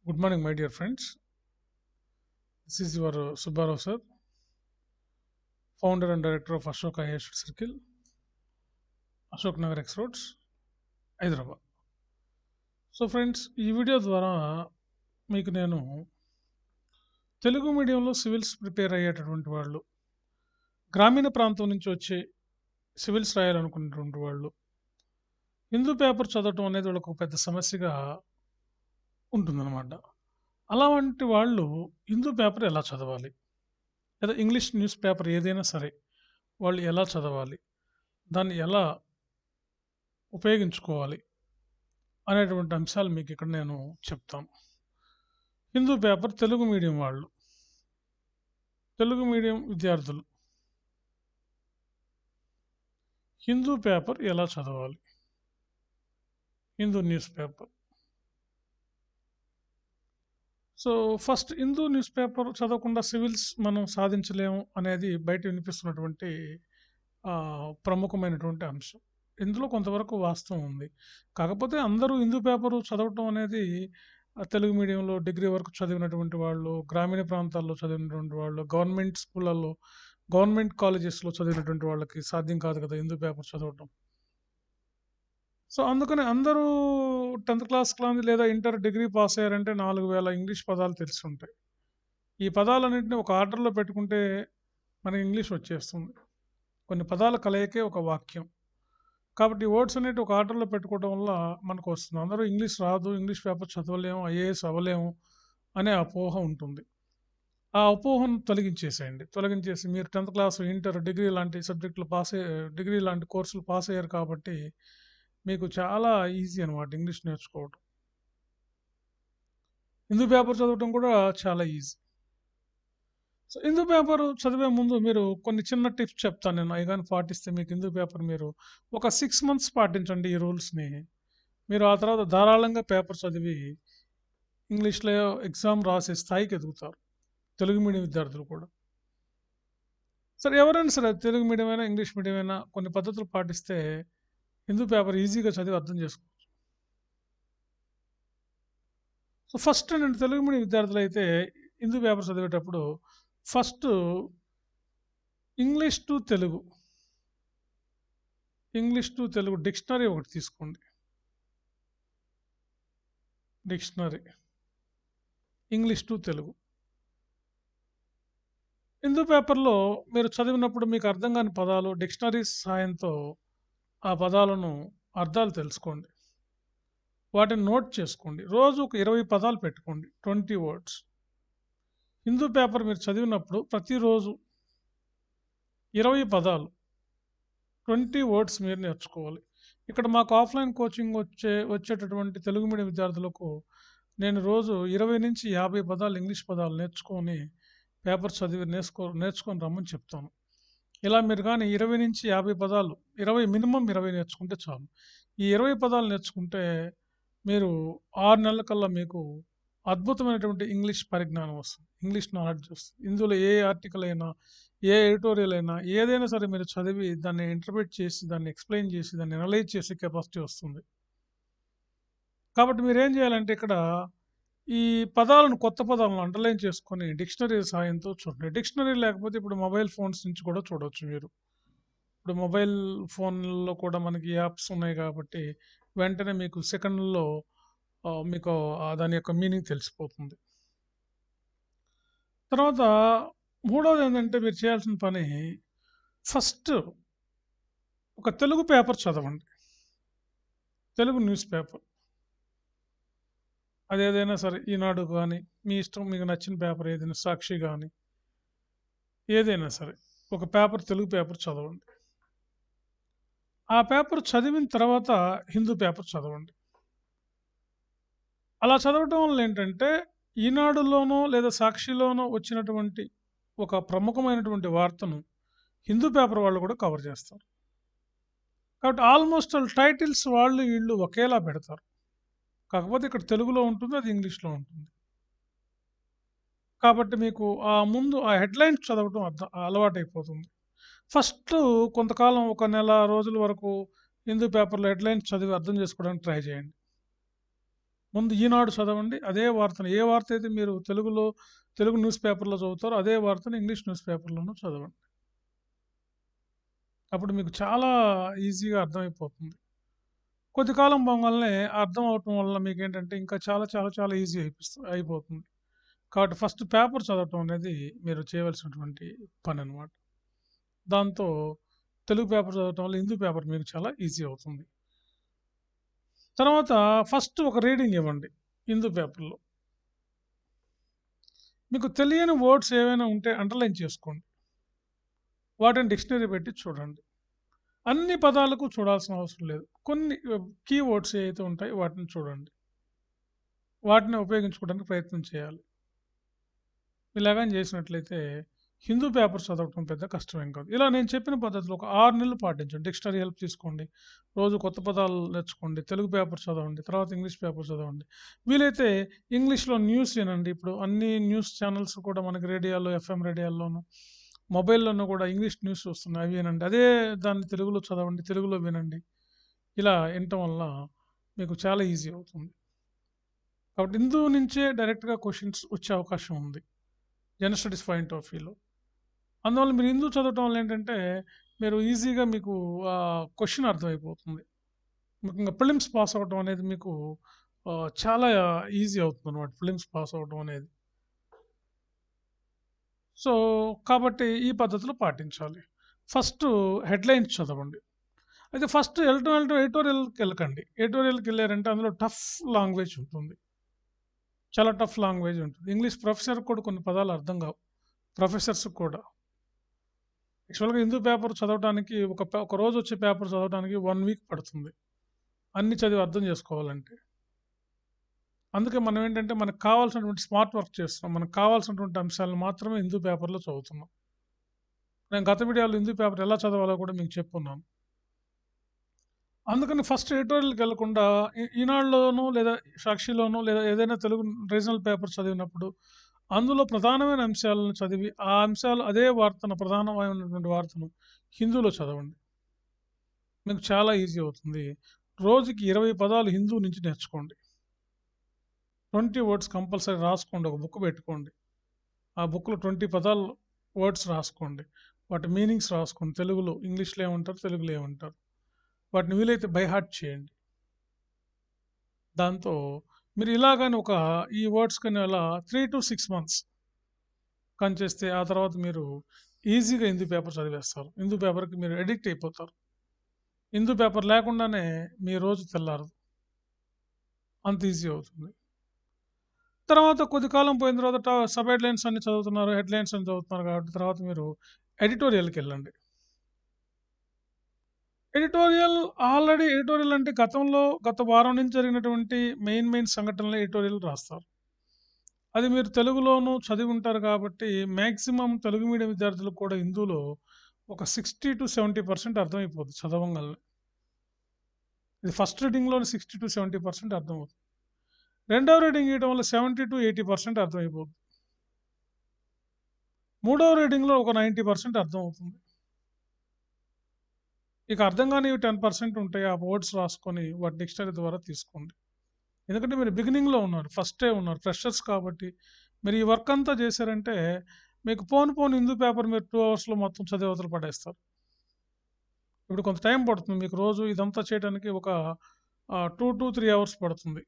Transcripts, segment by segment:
Good morning, my dear friends. This is your Subbarao sir, founder and director of Ashok IAS Circle, Ashok Nagar X Roads, Hyderabad. So friends, ఈ video ద్వారా మీకు నేను తెలుగు మీడియంలో civils prepare అయ్యేటటువంటి వాళ్ళు, గ్రామీణ ప్రాంతం నుంచి వచ్చే సివిల్స్ రాయాలనుకున్నటువంటి వాళ్ళు, హిందూ పేపర్ చదవటం అనేది వాళ్ళకు ఒక పెద్ద సమస్యగా ఉంటుందన్నమాట. అలాంటి వాళ్ళు హిందూ పేపర్ ఎలా చదవాలి, లేదా ఇంగ్లీష్ న్యూస్ పేపర్ ఏదైనా సరే వాళ్ళు ఎలా చదవాలి, దాన్ని ఎలా ఉపయోగించుకోవాలి అనేటువంటి అంశాలు మీకు ఇక్కడ నేను చెప్తాను. హిందూ పేపర్ తెలుగు మీడియం వాళ్ళు, తెలుగు మీడియం విద్యార్థులు హిందూ పేపర్ ఎలా చదవాలి, Hindu news paper. So first, Hindu news paper చదవకుండా సివిల్స్ మనం సాధించలేము అనేది బయట వినిపిస్తున్నటువంటి ప్రముఖమైనటువంటి అంశం. ఇందులో కొంతవరకు వాస్తవం ఉంది. కాకపోతే అందరూ హిందూ పేపరు చదవటం అనేది తెలుగు మీడియంలో డిగ్రీ వరకు చదివినటువంటి వాళ్ళు, గ్రామీణ ప్రాంతాల్లో చదివినటువంటి వాళ్ళు, గవర్నమెంట్ స్కూళ్ళల్లో, గవర్నమెంట్ కాలేజెస్లో చదివినటువంటి వాళ్ళకి సాధ్యం కాదు కదా హిందూ పేపర్ చదవటం. సో అందుకని అందరూ 10th క్లాస్ లేదా ఇంటర్ డిగ్రీ పాస్ అయ్యారంటే 4000 ఇంగ్లీష్ పదాలు తెలిసి ఉంటాయి. ఈ పదాలన్నింటినీ ఒక ఆర్డర్లో పెట్టుకుంటే మనకి ఇంగ్లీష్ వచ్చేస్తుంది. కొన్ని పదాల కలయికే ఒక వాక్యం. కాబట్టి వర్డ్స్ అనేవి ఒక ఆర్డర్లో పెట్టుకోవడం వల్ల మనకు వస్తుంది. అందరూ ఇంగ్లీష్ రాదు, ఇంగ్లీష్ పేపర్ చదవలేము, ఐఏఎస్ అవ్వలేము అనే అపోహ ఉంటుంది. ఆ అపోహను తొలగించేసి మీరు 10th క్లాస్, ఇంటర్, డిగ్రీ లాంటి సబ్జెక్టులు డిగ్రీ లాంటి కోర్సులు పాస్ అయ్యారు కాబట్టి మీకు చాలా ఈజీ అనమాట ఇంగ్లీష్ నేర్చుకోవడం. హిందూ పేపర్ చదవడం కూడా చాలా ఈజీ. సో హిందూ పేపర్ చదివే ముందు మీరు కొన్ని చిన్న టిప్స్ చెప్తాను నేను. అవి కానీ పాటిస్తే మీకు హిందూ పేపర్ మీరు ఒక 6 months పాటించండి ఈ రూల్స్ని. మీరు ఆ తర్వాత ధారాళంగా పేపర్ చదివి ఇంగ్లీష్లో ఎగ్జామ్ రాసే స్థాయికి ఎదుగుతారు, తెలుగు మీడియం విద్యార్థులు కూడా. సరే, ఎవరైనా సరే తెలుగు మీడియం అయినా ఇంగ్లీష్ మీడియం అయినా కొన్ని పద్ధతులు పాటిస్తే హిందూ పేపర్ ఈజీగా చదివి అర్థం చేసుకోవచ్చు. సో ఫస్ట్ నేను తెలుగు మీడియం విద్యార్థులు అయితే హిందూ పేపర్ చదివేటప్పుడు first English to Telugu dictionary ఒకటి తీసుకోండి. Dictionary English to Telugu. Hindu పేపర్లో మీరు చదివినప్పుడు మీకు అర్థం కాని పదాలు డిక్షనరీ సహాయంతో ఆ పదాలను అర్థాలు తెలుసుకోండి, వాటిని నోట్ చేసుకోండి. రోజు ఒక 20 పదాలు పెట్టుకోండి, 20 words. హిందూ పేపర్ మీరు చదివినప్పుడు ప్రతిరోజు 20 పదాలు, 20 words మీరు నేర్చుకోవాలి. ఇక్కడ మాకు ఆఫ్లైన్ కోచింగ్ వచ్చేటటువంటి తెలుగు మీడియం విద్యార్థులకు నేను రోజు 20 నుంచి 50 పదాలు ఇంగ్లీష్ పదాలు నేర్చుకొని పేపర్ చదివి నేర్చుకొని రమ్మని చెప్తాను. ఇలా మీరు కానీ 20 నుంచి 50 పదాలు, మినిమం 20 నేర్చుకుంటే చాలు. ఈ 20 పదాలు నేర్చుకుంటే మీరు 6 నెలల కల్లా మీకు అద్భుతమైనటువంటి ఇంగ్లీష్ పరిజ్ఞానం వస్తుంది, ఇంగ్లీష్ నాలెడ్జ్ వస్తుంది. ఇందులో ఏ ఆర్టికల్ అయినా, ఏ ఎడిటోరియల్ అయినా, ఏదైనా సరే మీరు చదివి దాన్ని ఇంటర్ప్రిట్ చేసి, దాన్ని ఎక్స్ప్లెయిన్ చేసి, దాన్ని అనలైజ్ చేసే కెపాసిటీ వస్తుంది. కాబట్టి మీరు ఏం చేయాలంటే ఇక్కడ ఈ పదాలను, కొత్త పదాలను అండర్లైన్ చేసుకొని డిక్షనరీ సాయంతో చూడండి. డిక్షనరీ లేకపోతే ఇప్పుడు మొబైల్ ఫోన్స్ నుంచి కూడా చూడవచ్చు మీరు. ఇప్పుడు మొబైల్ ఫోన్లో కూడా మనకి యాప్స్ ఉన్నాయి కాబట్టి వెంటనే మీకు సెకండ్లో మీకు దాని యొక్క మీనింగ్ తెలిసిపోతుంది. తర్వాత మూడవది ఏంటంటే మీరు చేయాల్సిన పని, ఫస్ట్ ఒక తెలుగు పేపర్ చదవండి, తెలుగు న్యూస్ పేపర్. అదేదైనా సరే, ఈనాడు కానీ, మీ ఇష్టం, మీకు నచ్చిన పేపర్ ఏదైనా, సాక్షి కానీ, ఏదైనా సరే ఒక పేపర్, తెలుగు పేపర్ చదవండి. ఆ పేపర్ చదివిన తర్వాత హిందూ పేపర్ చదవండి. అలా చదవటం వల్ల ఏంటంటే ఈనాడులోనో లేదా సాక్షిలోనో వచ్చినటువంటి ఒక ప్రముఖమైనటువంటి వార్తను హిందూ పేపర్ వాళ్ళు కూడా కవర్ చేస్తారు. కాబట్టి ఆల్మోస్ట్ టైటిల్స్ వాళ్ళు వీళ్ళు ఒకేలా పెడతారు. కాకపోతే ఇక్కడ తెలుగులో ఉంటుంది, అది ఇంగ్లీష్లో ఉంటుంది. కాబట్టి మీకు ముందు ఆ హెడ్లైన్స్ చదవటం అలవాటైపోతుంది. ఫస్ట్ కొంతకాలం, ఒక నెల రోజుల వరకు హిందూ పేపర్లో హెడ్లైన్స్ చదివి అర్థం చేసుకోవడానికి ట్రై చేయండి. ముందు ఈనాడు చదవండి. అదే వార్తను ఏ వార్త అయితే మీరు తెలుగు న్యూస్ పేపర్‌లో చదువుతారో అదే వార్తను ఇంగ్లీష్ న్యూస్ పేపర్‌లోనూ చదవండి. అప్పుడు మీకు చాలా ఈజీగా అర్థమైపోతుంది. కొద్ది కాలం పోంగాల్నే అర్థం అవ్వటం వల్ల మీకేంటంటే ఇంకా చాలా చాలా చాలా ఈజీ అయిపోతుంది. కాబట్టి ఫస్ట్ పేపర్ చదవటం అనేది మీరు చేయవలసినటువంటి పననమాట. దాంతో తెలుగు పేపర్ చదవటం వల్ల హిందీ పేపర్ మీకు చాలా ఈజీ అవుతుంది. తర్వాత ఫస్ట్ ఒక రీడింగ్ ఇవ్వండి హిందూ పేపర్‌లో. మీకు తెలియని వర్డ్స్ ఏవైనా ఉంటే అండర్‌లైన్ చేసుకోండి. వాటిని డిక్షనరీ పెట్టి చూడండి. అన్ని పదాలకు చూడాల్సిన అవసరం లేదు. కొన్ని కీవర్డ్స్ ఏవైతే ఉంటాయో వాటిని చూడండి. వాటిని ఉపయోగించుకోవడానికి ప్రయత్నం చేయాలి. ఇలాగ చేసినట్లయితే హిందూ పేపర్ చదవటం పెద్ద కష్టమేం కాదు. ఇలా నేను చెప్పిన పద్ధతిలో ఒక 6 నెలలు పాటించండి. డిక్షనరీ హెల్ప్ తీసుకోండి. రోజు కొత్త పదాలు నేర్చుకోండి. తెలుగు పేపర్ చదవండి. తర్వాత ఇంగ్లీష్ పేపర్ చదవండి. వీలైతే ఇంగ్లీష్‌లో న్యూస్ వినండి. ఇప్పుడు అన్ని న్యూస్ ఛానెల్స్ కూడా మనకి రేడియోలో, ఎఫ్ఎం రేడియోల్లోను, మొబైల్‌లోనూ కూడా ఇంగ్లీష్ న్యూస్ వస్తున్నాయి. అవి వినండి. అదే దాన్ని తెలుగులో చదవండి. తెలుగులో వినండి. ఇలా వినటం వల్ల మీకు చాలా ఈజీ అవుతుంది. కాబట్టి హిందూ నుంచే డైరెక్ట్‌గా క్వెషన్స్ వచ్చే అవకాశం ఉంది. జనరల్ స్టడీస్ పాయింట్ ఆఫ్ వ్యూలో. అందువల్ల మీరు హిందూ చదవటం వల్ల ఏంటంటే, మీరు ఈజీగా మీకు క్వెషన్ అర్థమైపోతుంది. ముఖ్యంగా ప్రిలిమ్స్ పాస్ అవ్వటం అనేది మీకు చాలా ఈజీ అవుతుందన్నమాట. ప్రిలిమ్స్ పాస్ అవ్వటం అనేది. సో, కాబట్టి ఈ పద్ధతిలో పాటించాలి. ఫస్టు హెడ్‌లైన్స్ చదవండి. అయితే ఫస్ట్ వెళ్ళటం ఎడిటోరియల్‌కెళ్ళకండి. ఎడిటోరియల్‌కెళ్ళారంటే అందులో టఫ్ లాంగ్వేజ్ ఉంటుంది. చాలా టఫ్ లాంగ్వేజ్ ఉంటుంది. ఇంగ్లీష్ ప్రొఫెసర్‌కి కూడా కొన్ని పదాలు అర్థం కావు. ప్రొఫెసర్స్‌కి కూడా. యాక్చువల్‌గా హిందూ పేపర్ చదవటానికి ఒక రోజు వచ్చే పేపర్ చదవడానికి 1 వీక్ పడుతుంది. అన్ని చదివి అర్థం చేసుకోవాలంటే. అందుకే మనం ఏంటంటే మనకు కావాల్సినటువంటి స్మార్ట్ వర్క్ చేస్తున్నాం. మనకు కావాల్సినటువంటి అంశాలను మాత్రమే హిందూ పేపర్‌లో చదువుతున్నాం. నేను గత వీడియోలో హిందూ పేపర్ ఎలా చదవాలో కూడా మీకు చెప్పున్నాను. అందుకని ఫస్ట్ ఎడిటోరియల్‌కెళ్ళకుండా ఈనాడులోనో లేదా సాక్షిలోనో లేదా ఏదైనా తెలుగు రీజనల్ పేపర్ చదివినప్పుడు అందులో ప్రధానమైన అంశాలను చదివి ఆ అంశాలు అదే వార్తను ప్రధానమైనటువంటి వార్తను హిందీలో చదవండి. మీకు చాలా ఈజీ అవుతుంది. రోజుకి 20 పదాలు హిందూ నుంచి నేర్చుకోండి. 20 వర్డ్స్ కంపల్సరీ రాసుకోండి. ఒక బుక్ పెట్టుకోండి. ఆ బుక్‌లో 20 పదాలు వర్డ్స్ రాసుకోండి. వాటి మీనింగ్స్ రాసుకోండి. తెలుగులో, ఇంగ్లీష్‌లో ఏమంటారు, తెలుగులో ఏమంటారు. వాటిని వీలైతే బై హార్ట్ చేయండి. దాంతో మీరు ఇలాగని ఈ వర్డ్స్ కానీ అలా 3-6 మంత్స్ కానీ చేస్తే ఆ తర్వాత మీరు ఈజీగా హిందీ పేపర్ చదివేస్తారు. హిందూ పేపర్‌కి మీరు అడిక్ట్ అయిపోతారు. హిందూ పేపర్ లేకుండానే మీ రోజు తెల్లారదు. అంత ఈజీ అవుతుంది. తర్వాత కొద్ది కాలం పోయిన తర్వాత సబ్ హెడ్‌లైన్స్ అన్ని చదువుతున్నారు. హెడ్‌లైన్స్ అన్ని చదువుతున్నారు కాబట్టి తర్వాత మీరు ఎడిటోరియల్‌కెళ్ళండి. ఎడిటోరియల్ అంటే గత వారం నుంచి జరిగినటువంటి మెయిన్ సంఘటనలు ఎడిటోరియల్ రాస్తారు. అది మీరు తెలుగులోనూ చదివి ఉంటారు కాబట్టి మాక్సిమం తెలుగు మీడియం విద్యార్థులకు కూడా హిందూలో ఒక 60-70% అర్థమైపోద్ది చదవంగాల్నే. ఇది ఫస్ట్ రీడింగ్‌లోనే 60-70% అర్థమవుతుంది. రెండో రీడింగ్ ఇయటం వల్ల 70-80% అర్థమైపోద్ది. మూడో రీడింగ్‌లో ఒక 90% అర్థమవుతుంది. ఇక అర్థం కానివి 10% ఉంటాయి. ఆ వర్డ్స్ రాసుకొని వాటి డిక్షనరీ ద్వారా తీసుకోండి. ఎందుకంటే మీరు బిగినింగ్‌లో ఉన్నారు. ఫస్టే ఉన్నారు. ఫ్రెషర్స్ కాబట్టి మీరు ఈ వర్క్ అంతా చేశారంటే మీకు పోను హిందూ పేపర్ మీరు 2 అవర్స్‌లో మొత్తం చదివి అవతల పడేస్తారు. ఇప్పుడు కొంత టైం పడుతుంది. మీకు రోజు ఇదంతా చేయడానికి ఒక 2-3 అవర్స్ పడుతుంది.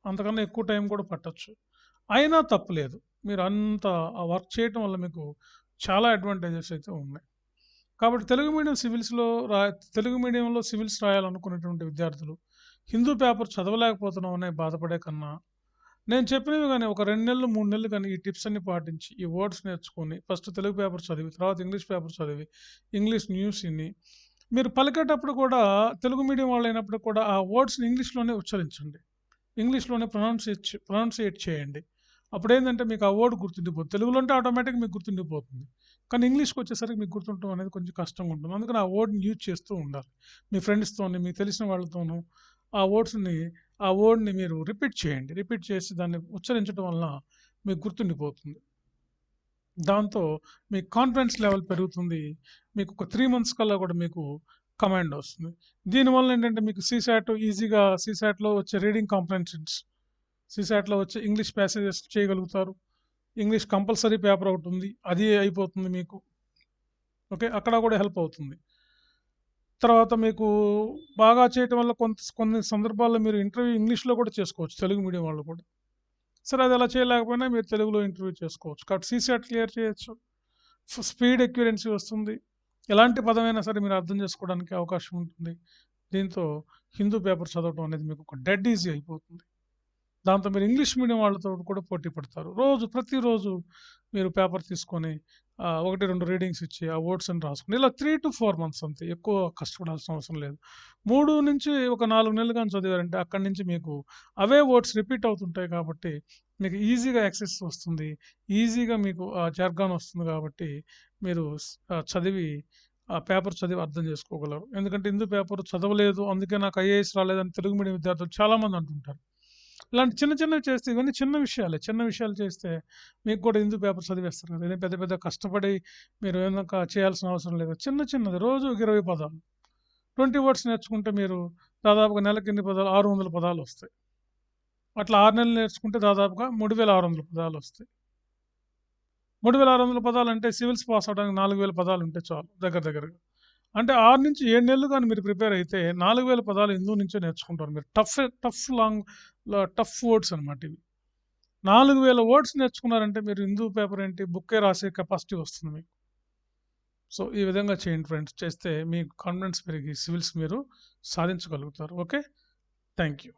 అంతకన్నా ఎక్కువ టైం కూడా పట్టొచ్చు. అయినా తప్పులేదు. మీరు అంత ఆ వర్క్ చేయటం వల్ల మీకు చాలా అడ్వాంటేజెస్ అయితే ఉన్నాయి. కాబట్టి తెలుగు మీడియంలో సివిల్స్ రాయాలనుకునేటువంటి విద్యార్థులు హిందూ పేపర్ చదవలేకపోతున్నాం అనే బాధపడే కన్నా నేను చెప్పినవి గాని ఒక 2 నెలలు, 3 నెలలు గాని ఈ టిప్స్ అన్ని పాటించి, ఈ వర్డ్స్ నేర్చుకొని, ఫస్ట్ తెలుగు పేపర్ చదివి, తర్వాత ఇంగ్లీష్ పేపర్ చదివి, ఇంగ్లీష్ న్యూస్ ఇని, మీరు పలికేటప్పుడు కూడా తెలుగు మీడియం వాళ్ళైనప్పుడు కూడా ఆ వర్డ్స్‌ని ఇంగ్లీష్‌లోనే ఉచ్చరించండి. ఇంగ్లీష్‌లోనే ప్రొనౌన్సియేట్ చేయండి. అప్పుడేందంటే మీకు ఆ వర్డ్ గుర్తుండిపోతుంది. తెలుగులో అంటే ఆటోమేటిక్‌గా మీకు గుర్తుండిపోతుంది. కానీ ఇంగ్లీష్‌కొచ్చేసరికి మీకు గుర్తుండటం అనేది కొంచెం కష్టంగా ఉంటుంది. అందుకని ఆ వర్డ్‌ని యూజ్ చేస్తూ ఉండాలి. మీ ఫ్రెండ్స్‌తోని, మీకు తెలిసిన వాళ్ళతోనూ ఆ వర్డ్స్‌ని ఆ వర్డ్‌ని మీరు రిపీట్ చేయండి. రిపీట్ చేసి దాన్ని ఉచ్చరించడం వలన మీకు గుర్తుండిపోతుంది. దాంతో మీ కాన్ఫిడెన్స్ లెవెల్ పెరుగుతుంది. మీకు ఒక 3 మంత్స్ కల్లా కూడా మీకు కమాండ్ వస్తుంది. దీనివల్ల ఏంటంటే మీకు సీసాట్‌లో వచ్చే రీడింగ్ కాంప్రహెన్షన్స్ సీసాట్లో వచ్చే ఇంగ్లీష్ ప్యాసేజెస్ చేయగలుగుతారు. ఇంగ్లీష్ కంపల్సరీ పేపర్ ఒకటి ఉంది, అది అయిపోతుంది మీకు. ఓకే, అక్కడ కూడా హెల్ప్ అవుతుంది. తర్వాత మీకు బాగా చేయటం వల్ల కొన్ని సందర్భాల్లో మీరు ఇంటర్వ్యూ ఇంగ్లీష్లో కూడా చేసుకోవచ్చు, తెలుగు మీడియం వాళ్ళు కూడా. సరే, అది అలా చేయలేకపోయినా మీరు తెలుగులో ఇంటర్వ్యూ చేసుకోవచ్చు. కాబట్టి సీసాట్ క్లియర్ చేయొచ్చు. స్పీడ్ ఎక్యురెన్సీ వస్తుంది. ఎలాంటి పదమైనా సరే మీరు అర్థం చేసుకోవడానికి అవకాశం ఉంటుంది. దీంతో హిందూ పేపర్ చదవటం అనేది మీకు ఒక డెడ్ ఈజీ అయిపోతుంది. దాంతో మీరు ఇంగ్లీష్ మీడియం వాళ్ళతో కూడా పోటీ పడతారు. ప్రతిరోజు మీరు పేపర్ తీసుకొని 1-2 రీడింగ్స్ ఇచ్చి ఆ వర్డ్స్ అని రాసుకుని ఇలా 3 to 4 మంత్స్ అంతే, ఎక్కువ కష్టపడాల్సిన అవసరం లేదు. 3 నుంచి ఒక 4 నెలలు కానీ చదివారంటే అక్కడి నుంచి మీకు అవే వర్డ్స్ రిపీట్ అవుతుంటాయి కాబట్టి మీకు ఈజీగా యాక్సెస్ వస్తుంది. ఈజీగా మీకు జర్గాన్ వస్తుంది కాబట్టి మీరు చదివి ఆ పేపర్ చదివి అర్థం చేసుకోగలరు. ఎందుకంటే హిందూ పేపర్ చదవలేదు, అందుకే నాకు ఐఏఎస్ రాలేదని తెలుగు మీడియం విద్యార్థులు చాలామంది అంటుంటారు. ఇలాంటి చిన్నవి చేస్తే, ఇవన్నీ చిన్న విషయాలే. చిన్న విషయాలు చేస్తే మీకు కూడా హిందూ పేపర్ చదివేస్తారు కదా! ఇదేం పెద్ద కష్టపడి మీరు ఏమన్నా చేయాల్సిన అవసరం లేదు. చిన్నది రోజుకి 20 పదాలు, 20 వర్డ్స్ నేర్చుకుంటే మీరు దాదాపుగా నెలకి ఎన్ని పదాలు? 600 పదాలు వస్తాయి. అట్లా 6 నెలలు నేర్చుకుంటే దాదాపుగా 3600 పదాలు వస్తాయి. 3600 పదాలు అంటే సివిల్స్ పాస్ అవ్వడానికి 4000 పదాలు ఉంటే చాలు దగ్గరగా. అంటే 6-7 నెలలు కానీ మీరు ప్రిపేర్ అయితే 4000 పదాలు హిందూ నుంచే నేర్చుకుంటారు మీరు. టఫ్ వర్డ్స్ అనమాట ఇవి. 4000 వర్డ్స్ నేర్చుకున్నారంటే మీరు హిందూ పేపర్ ఏంటి, బుక్కే రాసే కెపాసిటీ వస్తుంది మీకు. సో ఈ విధంగా చేయండి ఫ్రెండ్స్. చేస్తే మీకు కాన్ఫిడెన్స్ పెరిగి సివిల్స్ మీరు సాధించగలుగుతారు. Okay, thank you.